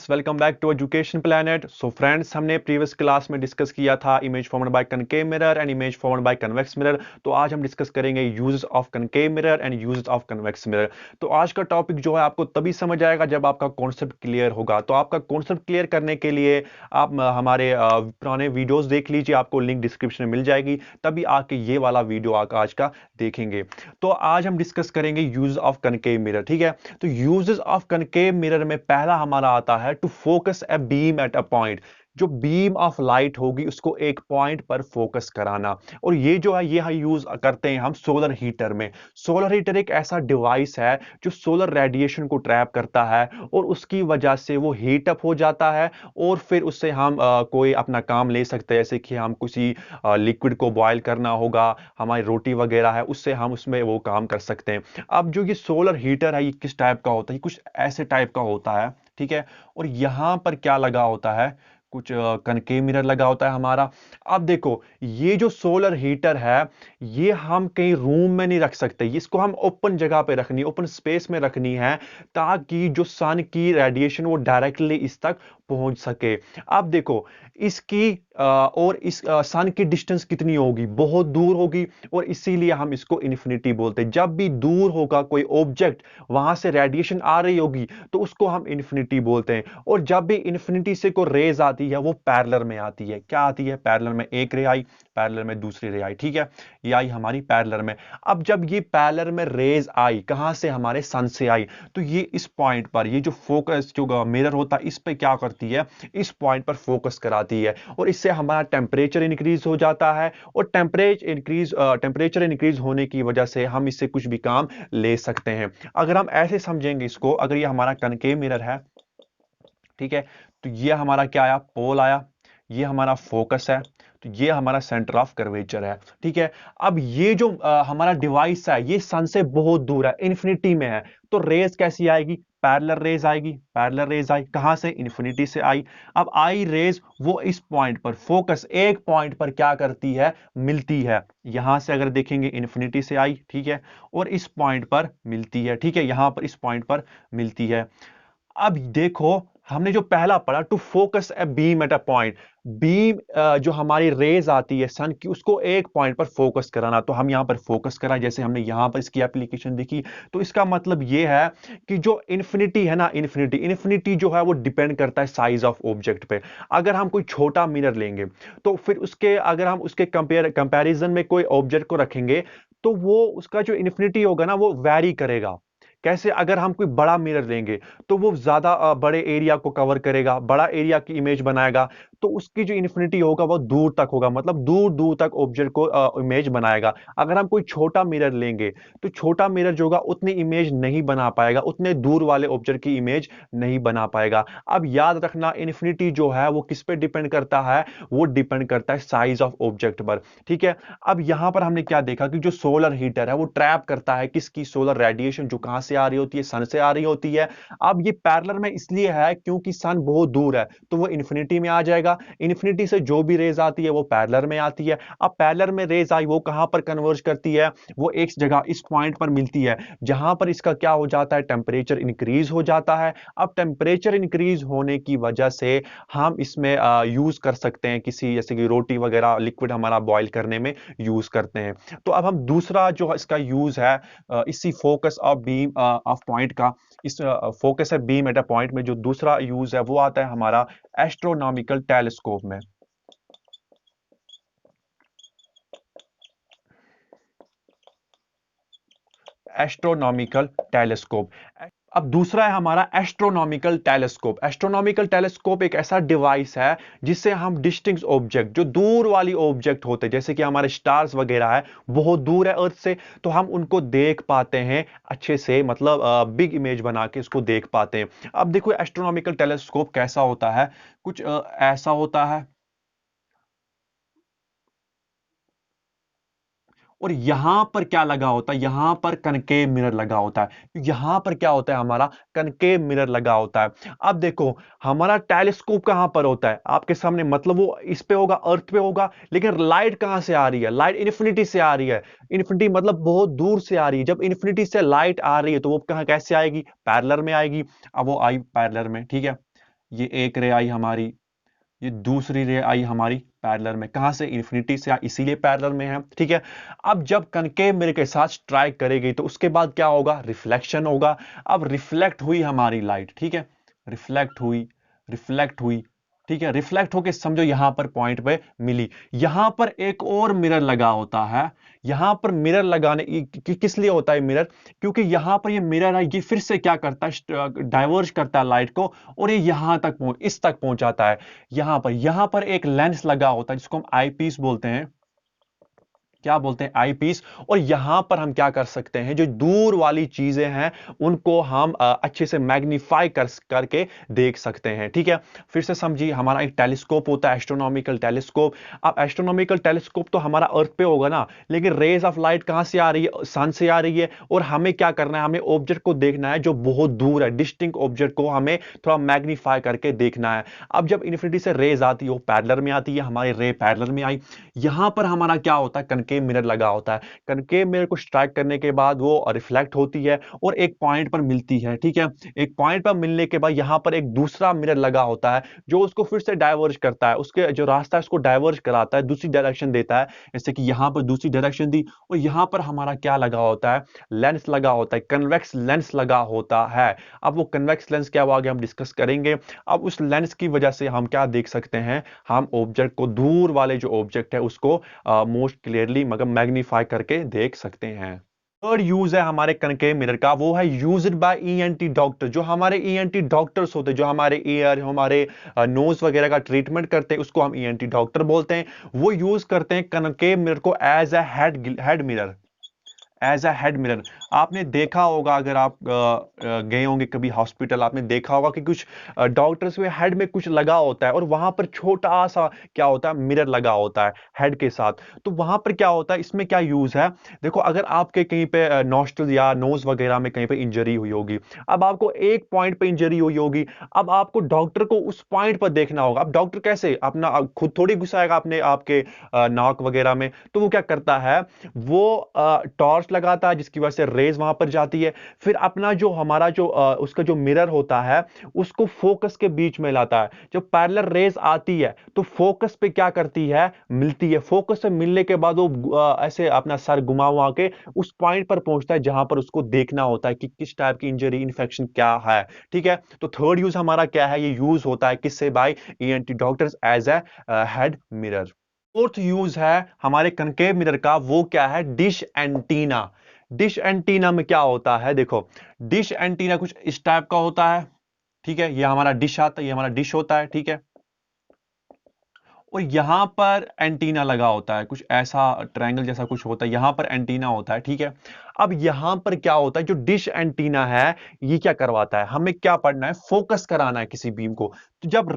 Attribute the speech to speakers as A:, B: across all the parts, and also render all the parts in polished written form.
A: Friends, welcome back to education planet. So friends, हमने previous class में discuss किया था image formed by concave mirror and image formed by convex mirror. तो आज हम discuss करेंगे uses of concave mirror and uses of convex mirror. तो आज का टॉपिक जो है आपको तभी समझ आएगा जब आपका कॉन्सेप्ट क्लियर होगा। तो आपका कॉन्सेप्ट क्लियर करने के लिए आप हमारे पुराने वीडियोस देख लीजिए, आपको लिंक डिस्क्रिप्शन में मिल जाएगी, तभी आके ये वाला वीडियो आज का देखेंगे। तो आज हम डिस्कस करेंगे यूज ऑफ कनकेव मिरर। ठीक है, तो यूजेस ऑफ कनकेव मिरर में पहला हमारा आता है to focus a beam at a point. जो बीम ऑफ लाइट होगी उसको एक पॉइंट पर फोकस कराना। और ये जो है ये यूज करते हैं हम सोलर हीटर में। सोलर हीटर एक ऐसा डिवाइस है जो सोलर रेडिएशन को ट्रैप करता है और उसकी वजह से वो हीट अप हो जाता है और फिर उससे हम कोई अपना काम ले सकते हैं। जैसे कि हम किसी लिक्विड को बॉयल करना होगा, हमारी रोटी वगैरह है, उससे हम उसमें वो काम कर सकते हैं। अब जो ये सोलर हीटर है ये किस टाइप का होता है? ये कुछ ऐसे टाइप का होता है। ठीक है, और यहां पर क्या लगा होता है? कुछ कनकेव मिरर लगा होता है हमारा। अब देखो, ये जो सोलर हीटर है ये हम कहीं रूम में नहीं रख सकते, इसको हम ओपन जगह पे रखनी, ओपन स्पेस में रखनी है, ताकि जो सन की रेडिएशन वो डायरेक्टली इस तक पहुंच सके। अब देखो, इसकी और इस सन की डिस्टेंस कितनी होगी? बहुत दूर होगी, और इसीलिए हम इसको इन्फिनिटी बोलते हैं। जब भी दूर होगा कोई ऑब्जेक्ट, वहां से रेडिएशन आ रही होगी तो उसको हम इन्फिनिटी बोलते हैं। और जब भी इन्फिनिटी से कोई रेज आती है वो पैरेलल में आती है। क्या आती है? पैरेलल में एक रे आई, पैरेलल में दूसरी रे आई। ठीक है, ये आई हमारी पैरेलल में। अब जब ये पैरेलल में रेज आई, कहां से? हमारे सन से आई। तो ये इस पॉइंट पर, ये जो फोकस जो मिरर होता है इस पे क्या करती है? इस पॉइंट पर फोकस कराती है, और इससे हमारा टेम्परेचर इंक्रीज हो जाता है। और टेम्परेचर इंक्रीज होने की वजह से हम इससे कुछ भी काम ले सकते हैं। अगर हम ऐसे समझेंगे इसको, अगर ये हमारा कनकेव मिरर है, ठीक है, तो ये हमारा क्या आया? पोल आया। ये हमारा फोकस है, तो ये हमारा सेंटर ऑफ कर्वेचर है। ठीक है, अब ये जो हमारा डिवाइस है ये सन से बहुत दूर है, इंफिनिटी में है। तो रेज कैसी आएगी? पैरेलल रेज आएगी। पैरेलल रेज आई कहां से? इंफिनिटी से आई। अब आई रेज वो इस पॉइंट पर, फोकस एक पॉइंट पर क्या करती है? मिलती है। यहां से अगर देखेंगे इंफिनिटी से आई, ठीक है, और इस पॉइंट पर मिलती है। ठीक है, यहां पर इस पॉइंट पर मिलती है। अब देखो, हमने जो पहला पढ़ा, to focus a beam at a point. Beam जो हमारी रेज आती है सन की, उसको एक पॉइंट पर फोकस कराना। तो हम यहां पर फोकस करा, जैसे हमने यहां पर इसकी एप्लीकेशन देखी। तो इसका मतलब यह है कि जो इन्फिनिटी है ना, इन्फिनिटी जो है वो डिपेंड करता है साइज ऑफ ऑब्जेक्ट पे। अगर हम कोई छोटा मिरर लेंगे तो फिर उसके, अगर हम उसके कंपैरिजन में कोई ऑब्जेक्ट को रखेंगे, तो वो उसका जो इन्फिनिटी होगा ना वो वैरी करेगा। कैसे? अगर हम कोई बड़ा मिरर लेंगे तो वो ज्यादा बड़े एरिया को कवर करेगा, बड़ा एरिया की इमेज बनाएगा, तो उसकी जो इन्फिनिटी होगा वो दूर तक होगा, मतलब दूर दूर तक ऑब्जेक्ट को इमेज बनाएगा। अगर हम कोई छोटा मिरर लेंगे तो छोटा मिरर जो होगा उतनी इमेज नहीं बना पाएगा, उतने दूर वाले ऑब्जेक्ट की इमेज नहीं बना पाएगा। अब याद रखना, इन्फिनिटी जो है वो किस पे डिपेंड करता है? वो डिपेंड करता है साइज ऑफ ऑब्जेक्ट पर। ठीक है, अब यहां पर हमने क्या देखा कि जो सोलर हीटर है वो ट्रैप करता है किसकी? सोलर रेडिएशन, जो कहां से आ रही होती है? सन से आ रही होती है। अब ये पैरेलल में इसलिए है क्योंकि सन बहुत दूर है, तो वो इन्फिनिटी में आ जाएगा। इन्फिनिटी से जो भी रेज आती है वो पैरेलल में आती है। अब पैरेलल में रेज आई, वो कहां पर कन्वर्ज करती है? वो एक जगह इस पॉइंट पर मिलती है, जहां पर इसका क्या हो जाता है? टेम्परेचर इंक्रीज हो जाता है। अब टेम्परेचर इंक्रीज होने की वजह से हम इसमें यूज कर सकते हैं किसी, जैसे कि रोटी वगैरह लिक्विड हमारा बॉयल करने में यूज करते हैं। तो अब हम दूसरा जो इसका यूज है इसी focus of beam of point का, इस फोकस है बीम एट अ पॉइंट में, जो दूसरा यूज है वो आता है हमारा एस्ट्रोनॉमिकल टेलीस्कोप में। Astronomical telescope. अब दूसरा है हमारा एस्ट्रोनॉमिकल टेलीस्कोप। एस्ट्रोनॉमिकल टेलीस्कोप एक ऐसा डिवाइस है जिससे हम डिस्टिंक्ट ऑब्जेक्ट, जो दूर वाली ऑब्जेक्ट होते हैं, जैसे कि हमारे स्टार्स वगैरह है, बहुत दूर है अर्थ से, तो हम उनको देख पाते हैं अच्छे से, मतलब बिग इमेज बना के उसको देख पाते हैं। अब देखो एस्ट्रोनॉमिकल टेलीस्कोप कैसा होता है, कुछ ऐसा होता है। और यहां पर क्या लगा होता है? यहां पर कनकेव मिरर लगा होता है। यहां पर क्या होता है? हमारा कनकेव मिरर लगा होता है। अब देखो, हमारा टेलीस्कोप कहां पर होता है आपके सामने? मतलब वो इस पे होगा, अर्थ पे होगा, लेकिन लाइट कहां से आ रही है? लाइट इन्फिनिटी से आ रही है। इन्फिनिटी मतलब बहुत दूर से आ रही है। जब इन्फिनिटी से लाइट आ रही है तो वो कहां, कैसे आएगी? पैरेलल में आएगी। अब वो आई पैरेलल में, ठीक है, ये एक रे आई हमारी, ये दूसरी रे आई हमारी पैरेलल में। कहां से? इन्फिनिटी से, इसीलिए पैरेलल में है। ठीक है, अब जब कनकेव मिरर के साथ स्ट्राइक करेगी तो उसके बाद क्या होगा? रिफ्लेक्शन होगा। अब रिफ्लेक्ट हुई हमारी लाइट, ठीक है, रिफ्लेक्ट हुई, रिफ्लेक्ट हुई, ठीक है, रिफ्लेक्ट होके समझो यहां पर पॉइंट पे मिली। यहां पर एक और मिरर लगा होता है। यहां पर मिरर लगाने किस लिए होता है मिरर? क्योंकि यहां पर ये मिरर है, ये फिर से क्या करता है? डाइवर्ज करता है लाइट को, और ये यहां तक इस तक पहुंचाता है। यहां पर एक लेंस लगा होता है जिसको हम आई पीस बोलते हैं। क्या बोलते हैं? आई पीस। और यहां पर हम क्या कर सकते हैं? जो दूर वाली चीजें हैं उनको हम अच्छे से मैग्नीफाई करके देख सकते हैं। ठीक है, फिर से समझिए, हमारा एक टेलीस्कोप होता है, एस्ट्रोनॉमिकल टेलीस्कोप। अब एस्ट्रोनॉमिकल टेलीस्कोप तो हमारा अर्थ पे होगा ना, लेकिन रेज ऑफ लाइट कहां से आ रही है? सन से आ रही है। और हमें क्या करना है? हमें ऑब्जेक्ट को देखना है जो बहुत दूर है, डिस्टिंक्ट ऑब्जेक्ट को हमें थोड़ा मैग्नीफाई करके देखना है। अब जब इन्फिनिटी से रेज आती है वो पैरेलल में आती है, हमारी रे पैरेलल में आई। यहां पर हमारा क्या होता है? कनकेव मिरर लगा होता है। कनकेव मिरर को स्ट्राइक करने के बाद वो रिफ्लेक्ट होती है और एक पॉइंट पर मिलती है। ठीक है, एक पॉइंट पर मिलने के बाद यहां पर एक दूसरा मिरर लगा होता है जो उसको फिर से डाइवर्ज करता है, उसके जो रास्ता है उसको डाइवर्ज कराता है, दूसरी डायरेक्शन देता है। जैसे कि यहां पर दूसरी डायरेक्शन दी, और यहां पर हमारा क्या लगा होता है? लेंस लगा होता है, कन्वेक्स लेंस लगा होता है। अब वो कन्वेक्स लेंस क्या, वो आगे हम डिस्कस करेंगे। अब उस लेंस की वजह से हम क्या देख सकते हैं? हम ऑब्जेक्ट को, दूर वाले जो ऑब्जेक्ट है उसको मोस्ट क्लियरली मगर मैग्नीफाई करके देख सकते हैं। थर्ड यूज है हमारे कनकेव मिरर का, वो है यूज्ड बाय ईएनटी डॉक्टर। जो हमारे ईएनटी डॉक्टर्स होते हैं, जो हमारे ईयर, हमारे नोज वगैरह का ट्रीटमेंट करते हैं, उसको हम ईएनटी डॉक्टर बोलते हैं। वो यूज करते हैं कनकेव मिरर को as a head mirror, as a head mirror. आपने देखा होगा, अगर आप गए होंगे कभी हॉस्पिटल, आपने देखा होगा कि कुछ डॉक्टर्स में हेड में कुछ लगा होता है और वहां पर छोटा सा क्या होता है? मिरर लगा होता है हेड के साथ। तो वहां पर क्या होता है? इसमें क्या यूज है? देखो, अगर आपके कहीं पे नॉस्ट्रल या नोज वगैरह में कहीं पे इंजरी हुई होगी, अब आपको एक पॉइंट पे इंजरी हुई होगी, अब आपको डॉक्टर को उस पॉइंट पर देखना होगा। अब डॉक्टर कैसे? अपना खुद थोड़ी घुसाएगा अपने आपके नाक वगैरह में। तो वो क्या करता है? वो टॉर्च लगाता है जिसकी वजह से रेज वहां पर जाती है। फिर अपना जो हमारा जो उसका जो मिरर होता है उसको फोकस के बीच में लाता है। जब पैरेलल रेज आती है तो फोकस पे क्या करती है? मिलती है। फोकस से मिलने के बाद वो ऐसे अपना सर घुमा हुआ के उस पॉइंट पर पहुंचता है जहां पर उसको देखना होता है कि किस टाइप की इंजरी, इन्फेक्शन क्या है। ठीक है, तो थर्ड यूज हमारा क्या है? ये यूज होता है किससे? By ENT doctors as a head mirror. Fourth use है हमारे कनकेव मिरर का, वो क्या है? Dish antenna. डिश एंटीना में क्या होता है? देखो, डिश एंटीना कुछ इस टाइप का होता है। ठीक है, ये हमारा डिश आता है, ये हमारा डिश होता है। ठीक है, और यहां पर एंटीना लगा होता है, कुछ ऐसा ट्रायंगल जैसा कुछ होता है, यहां पर एंटीना होता है। ठीक है, अब यहां पर क्या होता है? जो डिश एंटीना है ये क्या करवाता है? हमें क्या पढ़ना है? फोकस कराना है किसी बीम को। तो जब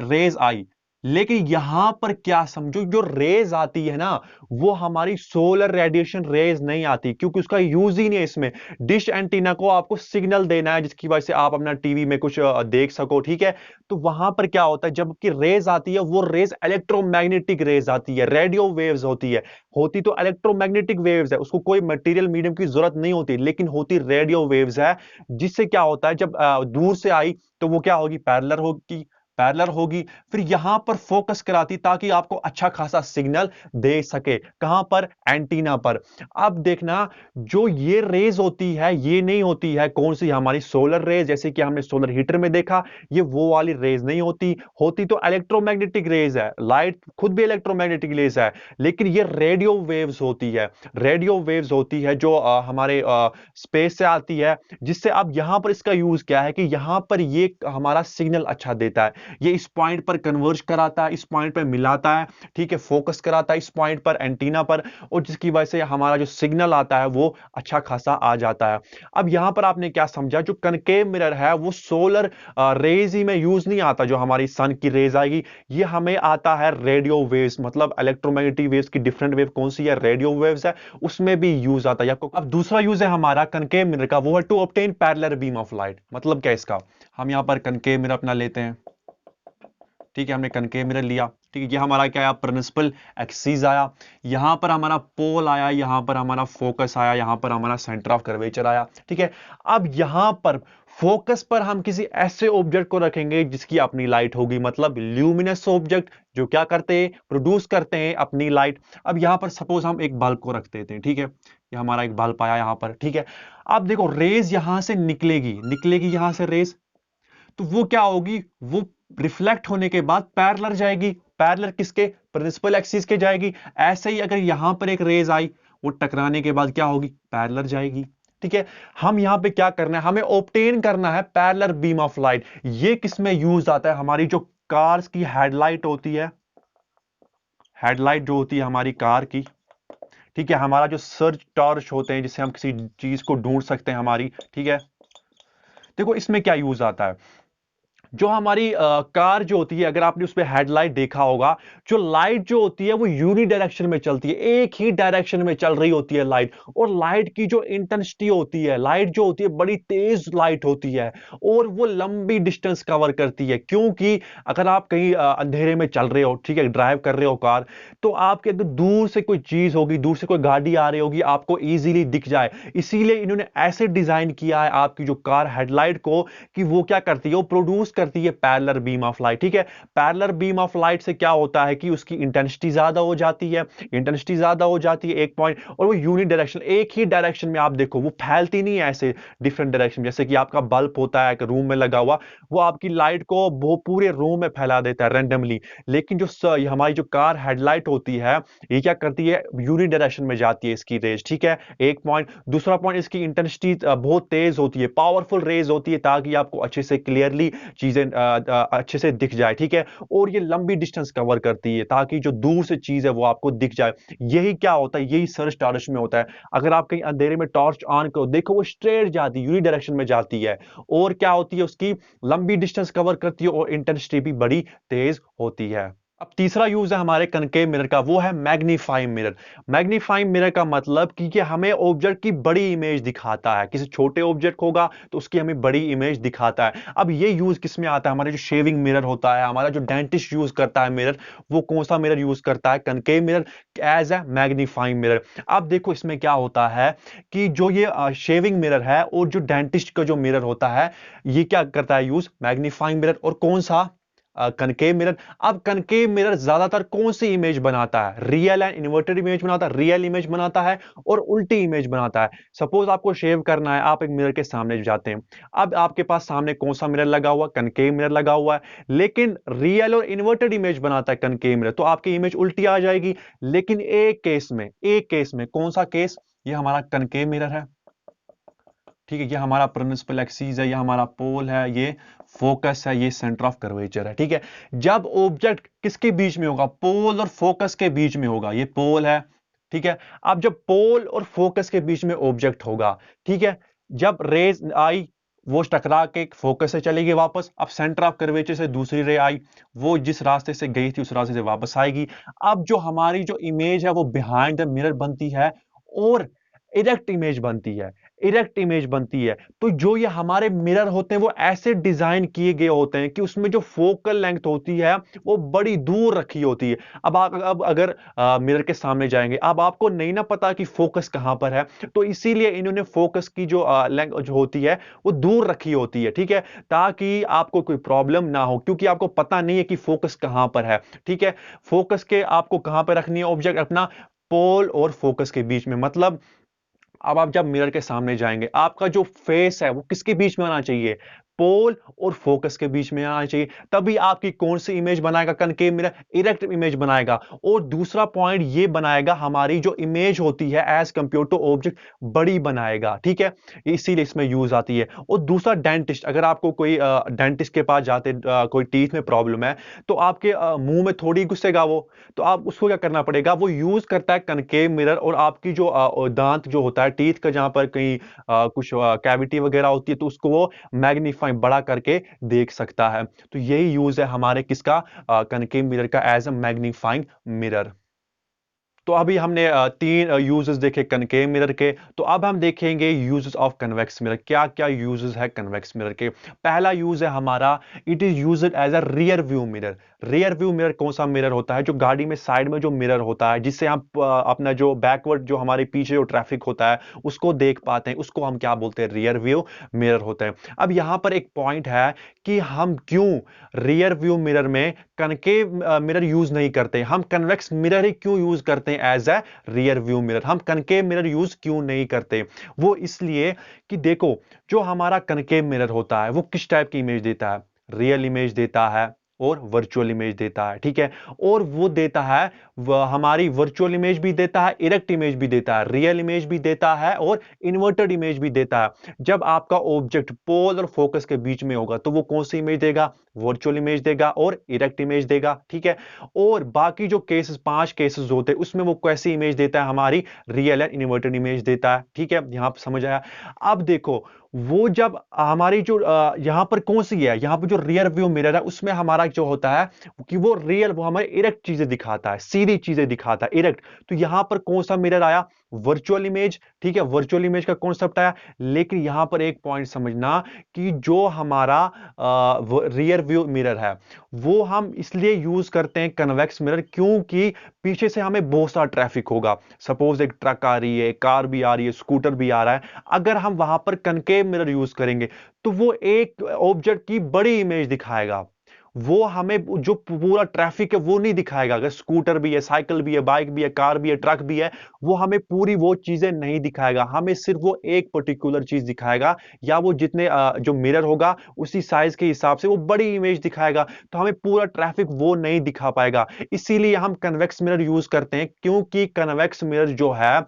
A: रेज आई, लेकिन यहां पर क्या समझो, जो रेज आती है ना, वो हमारी सोलर रेडिएशन रेज नहीं आती, क्योंकि उसका यूज ही नहीं है इसमें। डिश एंटीना को आपको सिग्नल देना है जिसकी वजह से आप अपना टीवी में कुछ देख सको। ठीक है, तो वहां पर क्या होता है? जबकि रेज आती है, वो रेज इलेक्ट्रोमैग्नेटिक रेज आती है, रेडियो वेव्स होती है। होती तो इलेक्ट्रोमैग्नेटिक वेव्स है, उसको कोई मटेरियल मीडियम की जरूरत नहीं होती, लेकिन होती रेडियो वेव्स है। जिससे क्या होता है? जब दूर से आई तो वो क्या होगी? पैरेलल होगी, पैरेलल होगी। फिर यहां पर फोकस कराती ताकि आपको अच्छा खासा सिग्नल दे सके। कहां पर? एंटीना पर। अब देखना, जो ये रेज होती है ये नहीं होती है कौन सी? हमारी सोलर रेज, जैसे कि हमने सोलर हीटर में देखा, ये वो वाली रेज नहीं होती। होती तो इलेक्ट्रोमैग्नेटिक रेज है, लाइट खुद भी इलेक्ट्रोमैग्नेटिक रेज है, लेकिन ये रेडियो वेव्स होती है। रेडियो वेव्स होती है जो हमारे स्पेस से आती है। जिससे अब यहां पर इसका यूज क्या है? कि यहां पर ये हमारा सिग्नल अच्छा देता है, ये इस पॉइंट पर कन्वर्ज कराता है, इस पॉइंट पर मिलाता है। ठीक है, फोकस कराता है इस पॉइंट पर, एंटीना पर, और जिसकी वजह से हमारा जो सिग्नल आता है वो अच्छा खासा आ जाता है। अब यहां पर आपने क्या समझा? जो कनकेव मिरर है वो सोलर रेज ही में यूज नहीं आता, जो हमारी सन की रेज आएगी, ये हमें आता है रेडियो वेव्स, मतलब इलेक्ट्रोमैग्नेटिक वेव्स की डिफरेंट वेव कौन सी है? रेडियो वेव्स है, उसमें भी यूज आता है आपको। अब दूसरा यूज है हमारा कनकेव मिरर का, वो है to obtain parallel beam of light. मतलब क्या इसका? हम यहां पर कनकेव मिरर अपना लेते हैं। ठीक है, हमने कनकेव मिरर लिया, ठीक है, ये हमारा क्या आया, प्रिंसिपल एक्सिस आया, यहां पर हमारा पोल आया, यहां पर हमारा फोकस आया, यहां पर हमारा सेंटर ऑफ कर्वेचर आया। ठीक है, अब यहां पर फोकस पर हम किसी ऐसे ऑब्जेक्ट को रखेंगे जिसकी अपनी लाइट होगी, मतलब ल्यूमिनस ऑब्जेक्ट जो क्या करते हैं, प्रोड्यूस करते हैं अपनी लाइट। अब यहां पर सपोज हम एक बल्ब को रख देते हैं। ठीक है, ये हमारा एक बल्ब आया यहां पर। ठीक है, अब देखो रेज यहां से निकलेगी, निकलेगी यहां से रेज, तो वो क्या होगी, वो रिफ्लेक्ट होने के बाद पैरेलल जाएगी, पैरेलल किसके, प्रिंसिपल एक्सिस के जाएगी। ऐसे ही अगर यहां पर एक रेज आई, वो टकराने के बाद क्या होगी, पैरेलल जाएगी। ठीक है, हम यहां पे क्या करना है, हमें ऑब्टेन करना है पैरेलल बीम ऑफ लाइट। ये किसमें यूज आता है, हमारी जो कार्स की हेडलाइट होती है, हेडलाइट जो होती है हमारी कार की। ठीक है, हमारा जो सर्च टॉर्च होते हैं जिससे हम किसी चीज को ढूंढ सकते हैं हमारी। ठीक है, देखो इसमें क्या यूज आता है, जो हमारी कार जो होती है, अगर आपने उस पर हेडलाइट देखा होगा, जो लाइट जो होती है वो यूनि डायरेक्शन में चलती है, एक ही डायरेक्शन में चल रही होती है लाइट। और लाइट की जो इंटेंसिटी होती है, लाइट जो होती है बड़ी तेज लाइट होती है, और वो लंबी डिस्टेंस कवर करती है। क्योंकि अगर आप कहीं अंधेरे में चल रहे हो, ठीक है, ड्राइव कर रहे हो कार, तो आपके अगर दूर से कोई चीज होगी, दूर से कोई गाड़ी आ रही होगी, आपको इजीली दिख जाए। इसीलिए इन्होंने ऐसे डिजाइन किया है आपकी जो कार हेडलाइट को, कि वो क्या करती है, वो प्रोड्यूस करती है पैरेलल बीम ऑफ लाइट। ठीक है, पैरेलल बीम ऑफ लाइट से क्या होता है कि उसकी इंटेंसिटी ज्यादा हो जाती है, इंटेंसिटी ज्यादा हो जाती है एक पॉइंट, और वो यूनिट डायरेक्शन, एक ही डायरेक्शन में आप देखो, वो फैलती नहीं है ऐसे डिफरेंट डायरेक्शन। जैसे कि आपका बल्ब होता है एक रूम में लगा हुआ, वो आपकी लाइट को वो पूरे रूम में फैला देता है रैंडमली। लेकिन जो हमारी जो कार हेडलाइट होती है, ये क्या करती है, यूनिट डायरेक्शन में जाती है इसकी रेज। ठीक है, एक पॉइंट। दूसरा पॉइंट, इसकी इंटेंसिटी बहुत तेज होती है, पावरफुल रेज होती है, ताकि आपको अच्छे से क्लियरली चीजें अच्छे से दिख जाए। ठीक है, और ये लंबी डिस्टेंस कवर करती है, ताकि जो दूर से चीज है वो आपको दिख जाए। यही क्या होता है, यही सर्च टॉर्च में होता है। अगर आप कहीं अंधेरे में टॉर्च ऑन करो, देखो वो स्ट्रेट जाती है, यूनि डायरेक्शन में जाती है, और क्या होती है, उसकी लंबी डिस्टेंस कवर करती है, और इंटेंसिटी भी बड़ी तेज होती है। अब तीसरा यूज है हमारे कनकेव मिरर का, वो है मैग्नीफाइंग मिरर। मैग्नीफाइंग मिरर का मतलब कि हमें ऑब्जेक्ट की बड़ी इमेज दिखाता है, किसी छोटे ऑब्जेक्ट होगा तो उसकी हमें बड़ी इमेज दिखाता है। अब ये यूज किस में आता है, हमारे जो शेविंग मिरर होता है, हमारा जो डेंटिस्ट यूज करता है मिरर, वो कौन सा मिरर यूज करता है, concave mirror as a magnifying mirror. अब देखो इसमें क्या होता है कि जो ये शेविंग मिरर है और जो डेंटिस्ट का जो मिरर होता है, ये क्या करता है यूज, मैग्नीफाइंग मिरर। और कौन सा, कनकेव मिरर। अब कनकेव मिरर ज्यादातर कौन सी इमेज बनाता है, रियल एंड इन्वर्टेड इमेज बनाता है, रियल इमेज बनाता है और उल्टी इमेज बनाता है। सपोज आपको शेव करना है, आप एक मिरर के सामने जाते हैं, अब आपके पास सामने कौन सा मिरर लगा हुआ, कनकेव मिरर लगा हुआ है, लेकिन रियल और इन्वर्टेड इमेज बनाता है कनकेव मिरर, तो आपकी इमेज उल्टी आ जाएगी। लेकिन एक केस में, एक केस में, कौन सा केस, ये हमारा कनकेव मिरर है। ठीक है, ये हमारा प्रिंसिपल एक्सिस है, ये हमारा पोल है, ये फोकस है, ये सेंटर ऑफ कर्वेचर है। ठीक है, जब ऑब्जेक्ट किसके बीच में होगा, पोल और फोकस के बीच में होगा, ये पोल है। ठीक है, अब जब पोल और फोकस के बीच में ऑब्जेक्ट होगा, ठीक है, जब रेज आई, वो टकरा के फोकस से चली गई वापस, अब सेंटर ऑफ कर्वेचर से दूसरी रे आई, वो जिस रास्ते से गई थी उस रास्ते से वापस आएगी। अब जो हमारी जो इमेज है वो बिहाइंड द मिरर बनती है, और इरेक्ट इमेज बनती है, इरेक्ट इमेज बनती है। तो जो ये हमारे मिरर होते हैं वो ऐसे डिजाइन किए गए होते हैं कि उसमें जो फोकल लेंथ होती है वो बड़ी दूर रखी होती है। अब आप अब अगर मिरर के सामने जाएंगे, अब आपको नहीं ना पता कि फोकस कहां पर है, तो इसीलिए इन्होंने फोकस की जो लेंथ जो होती है वो दूर रखी होती है। ठीक है, ताकि आपको कोई प्रॉब्लम ना हो, क्योंकि आपको पता नहीं है कि फोकस कहां पर है। ठीक है, फोकस के आपको कहां पर रखनी है ऑब्जेक्ट, अपना पोल और फोकस के बीच में। मतलब अब आप जब मिरर के सामने जाएंगे, आपका जो फेस है वो किसके बीच में आना चाहिए, पोल और फोकस के बीच में आना चाहिए। तभी आपकी कौन सी इमेज बनाएगा, कनकेव मिरर इरेक्ट इमेज बनाएगा। और दूसरा पॉइंट ये बनाएगा, हमारी जो इमेज होती है एज कंपेयर टू ऑब्जेक्ट बड़ी बनाएगा। ठीक है, इसीलिए इसमें यूज आती है। और दूसरा डेंटिस्ट, अगर आपको कोई डेंटिस्ट के पास जाते कोई टीथ में प्रॉब्लम है, तो आपके मुंह में थोड़ी घुसेगा वो, तो आप उसको क्या करना पड़ेगा, वो यूज करता है कनकेव मिरर, और आपकी जो दांत जो होता है टीथ का, जहां पर कहीं कुछ कैविटी वगैरह होती है, तो उसको वो मैग्नीफाई बड़ा करके देख सकता है। तो यही यूज है हमारे किसका, कनकेव मिरर का एज अ मैग्नीफाइंग मिरर। तो अभी हमने तीन यूजेस देखे कनकेव मिरर के। तो अब हम देखेंगे यूजेस ऑफ कन्वेक्स मिरर, क्या क्या यूजेस है कन्वेक्स मिरर के। पहला यूज है हमारा, it is used as a rear view mirror. Rear view mirror कौन सा मिरर होता है? जो गाड़ी में साइड में जो मिरर होता है, जिससे हम अपना जो बैकवर्ड, जो हमारे पीछे जो ट्रैफिक होता है उसको देख पाते हैं, उसको हम क्या बोलते हैं? रियर व्यू मिरर होते हैं। अब यहां पर एक पॉइंट है कि हम क्यों रियर व्यू मिरर में कनकेव मिरर यूज नहीं करते, हम कन्वेक्स मिरर ही क्यों यूज करते हैं as a rear view mirror, हम कनकेव मिरर यूज क्यों नहीं करते? वो इसलिए कि देखो, जो हमारा कनकेव मिरर होता है वो किस टाइप की इमेज देता है? रियल इमेज देता है और वर्चुअल इमेज देता है, ठीक है। और वो देता है, हमारी वर्चुअल इमेज भी देता है, इरेक्ट इमेज भी देता है, रियल इमेज भी देता है और इन्वर्टेड इमेज भी देता है। जब आपका ऑब्जेक्ट पोल और फोकस के बीच में होगा तो वो कौन सी इमेज देगा? वर्चुअल इमेज देगा और इरेक्ट इमेज देगा, ठीक है। और बाकी जो केसेस, 5 केसेस होते हैं, उसमें वो कैसी इमेज देता है? हमारी रियल एंड इन्वर्टेड इमेज देता है, ठीक है। यहां पर समझ आया? अब देखो, वो जब हमारी जो यहां पर कौन सी है, यहां पर जो रियर व्यू मिरर है उसमें हमारा जो होता है कि वो रियल, वो हमें इरेक्ट चीजें दिखाता है, सीधी चीजें दिखाता है, इरेक्ट। तो यहां पर कौन सा मिरर आया? वर्चुअल इमेज, ठीक है, वर्चुअल इमेज का कॉन्सेप्ट आया। लेकिन यहां पर एक पॉइंट समझना कि जो हमारा रियर व्यू मिरर है वो हम इसलिए यूज करते हैं कन्वेक्स मिरर, क्योंकि पीछे से हमें बहुत सारा ट्रैफिक होगा। सपोज एक ट्रक आ रही है, कार भी आ रही है, स्कूटर भी आ रहा है। अगर हम वहां पर कनकेव मिरर यूज करेंगे तो वो एक ऑब्जेक्ट की बड़ी इमेज दिखाएगा, वो हमें जो पूरा ट्रैफिक है वो नहीं दिखाएगा। अगर स्कूटर भी है, साइकिल भी है, बाइक भी है, कार भी है, ट्रक भी है, वो हमें पूरी वो चीजें नहीं दिखाएगा, हमें सिर्फ वो एक पर्टिकुलर चीज दिखाएगा, या वो जितने जो मिरर होगा उसी साइज के हिसाब से वो बड़ी इमेज दिखाएगा। तो हमें पूरा ट्रैफिक वो नहीं दिखा पाएगा। इसीलिए हम कन्वेक्स मिरर यूज करते हैं, क्योंकि कन्वेक्स मिरर जो है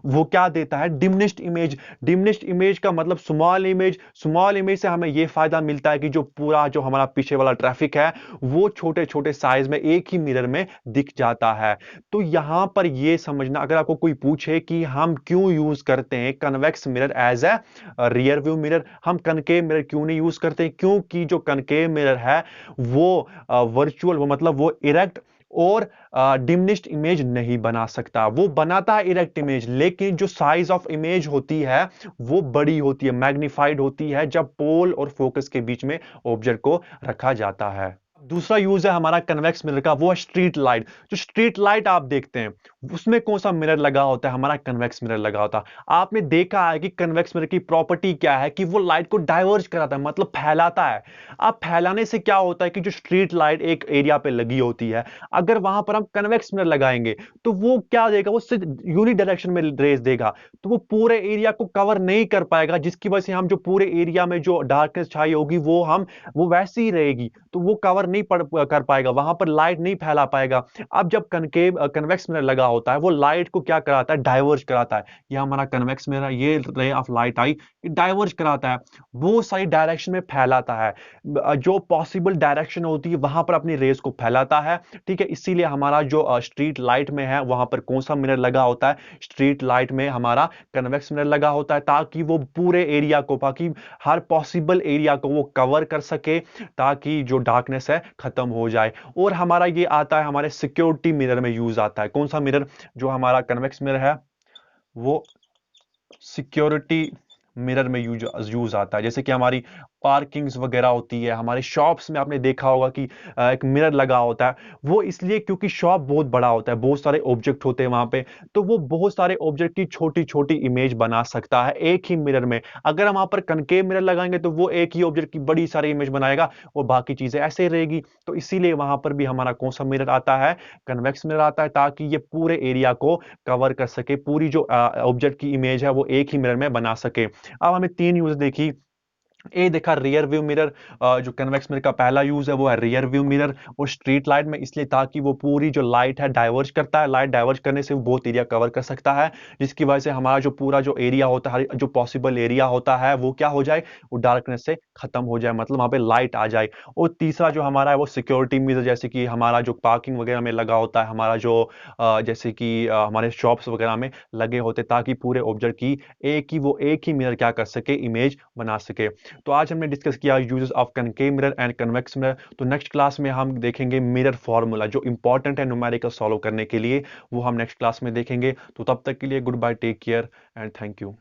A: वो क्या देता है? Diminished image. डिमिनिश्ड इमेज का मतलब स्मॉल इमेज। स्मॉल इमेज से हमें यह फायदा मिलता है कि जो पूरा जो हमारा पीछे वाला ट्रैफिक है वो छोटे छोटे साइज में एक ही मिरर में दिख जाता है। तो यहां पर यह समझना, अगर आपको कोई पूछे कि हम क्यों यूज करते हैं convex mirror as a rear view mirror, हम कनकेव मिरर क्यों नहीं यूज करते? क्योंकि जो कनकेव मिरर है वो वर्चुअल, वो मतलब वो इरेक्ट और डिमिनिश्ड इमेज नहीं बना सकता। वो बनाता है इरेक्ट इमेज, लेकिन जो साइज ऑफ इमेज होती है वो बड़ी होती है, मैग्नीफाइड होती है, जब पोल और फोकस के बीच में ऑब्जेक्ट को रखा जाता है। दूसरा यूज है हमारा कन्वेक्स मिरर का, वो है स्ट्रीट लाइट। जो स्ट्रीट लाइट आप देखते हैं उसमें कौन सा मिरर लगा होता है? हमारा कन्वेक्स मिरर लगा होता है। आपने देखा है कि कन्वेक्स मिरर की प्रॉपर्टी क्या है? कि वो लाइट को डाइवर्ज कराता है, मतलब फैलाता है। अब फैलाने से क्या होता है कि जो स्ट्रीट लाइट एक एरिया पे लगी होती है, अगर वहां पर हम कन्वेक्स मिरर लगाएंगे तो वो क्या देगा? वो सिर्फ यूनि डायरेक्शन में रेज देगा, तो वो पूरे एरिया को कवर नहीं कर पाएगा, जिसकी वजह से हम जो पूरे एरिया में जो डार्कनेस छाई होगी वो वैसी ही रहेगी, तो वो कवर नहीं कर पाएगा, वहां पर लाइट नहीं फैला पाएगा। अब जब कनकेव कन्वेक्स मिरर लगा होता है वो लाइट को क्या कराता है? डाइवर्ज कराता है। ये हमारा कन्वेक्स मिरर, ये रे ऑफ लाइट आई, ये डाइवर्ज कराता है, वो सारी डायरेक्शन में फैलाता है, जो पॉसिबल डायरेक्शन होती है वहां पर अपनी रेस को फैलाता है, ठीक है। इसीलिए हमारा जो स्ट्रीट लाइट में है वहां पर कौन सा मिरर लगा होता है? स्ट्रीट लाइट में हमारा कन्वेक्स मिरर लगा होता है, ताकि वो पूरे एरिया को, ताकि हर पॉसिबल एरिया को वो कवर कर सके, ताकि जो डार्कनेस है खत्म हो जाए। और हमारा ये आता है हमारे सिक्योरिटी मिरर में यूज आता है। कौन सा मिरर? जो हमारा कन्वेक्स मिरर है वो सिक्योरिटी मिरर में यूज आता है। जैसे कि हमारी पार्किंग्स वगैरह होती है, हमारे शॉप्स में आपने देखा होगा कि एक मिरर लगा होता है। वो इसलिए क्योंकि शॉप बहुत बड़ा होता है, बहुत सारे ऑब्जेक्ट होते हैं वहां पे, तो वो बहुत सारे ऑब्जेक्ट की छोटी छोटी इमेज बना सकता है एक ही मिरर में। अगर हम वहां पर कनकेव मिरर लगाएंगे तो वो एक ही ऑब्जेक्ट की बड़ी सारी इमेज बनाएगा और बाकी चीजें ऐसे ही रहेगी। तो इसीलिए वहां पर भी हमारा कौन सा मिरर आता है? कन्वेक्स मिरर आता है, ताकि ये पूरे एरिया को कवर कर सके, पूरी जो ऑब्जेक्ट की इमेज है वो एक ही मिरर में बना सके। अब हमें तीन यूज देखी। ए देखा रियर व्यू मिरर, जो कन्वेक्स मिरर का पहला यूज है वो है रियर व्यू मिरर और स्ट्रीट लाइट में, इसलिए ताकि वो पूरी जो लाइट है डाइवर्ज करता है, लाइट डाइवर्ज करने से वो बहुत एरिया कवर कर सकता है, जिसकी वजह से हमारा जो पूरा जो एरिया होता है, जो पॉसिबल एरिया होता है वो क्या हो जाए? वो डार्कनेस से खत्म हो जाए, मतलब वहां पे लाइट आ जाए। और तीसरा जो हमारा है वो सिक्योरिटी मिरर, जैसे कि हमारा जो पार्किंग वगैरह में लगा होता है, हमारा जो जैसे कि हमारे शॉप्स वगैरह में लगे होते, ताकि पूरे ऑब्जेक्ट की एक ही मिरर क्या कर सके? इमेज बना सके। तो आज हमने डिस्कस किया uses of concave mirror and convex mirror. तो नेक्स्ट क्लास में हम देखेंगे मिरर फॉर्मूला जो इंपॉर्टेंट है न्यूमेरिकल सॉल्व करने के लिए, वो हम नेक्स्ट क्लास में देखेंगे। तो तब तक के लिए good bye, take care and thank you.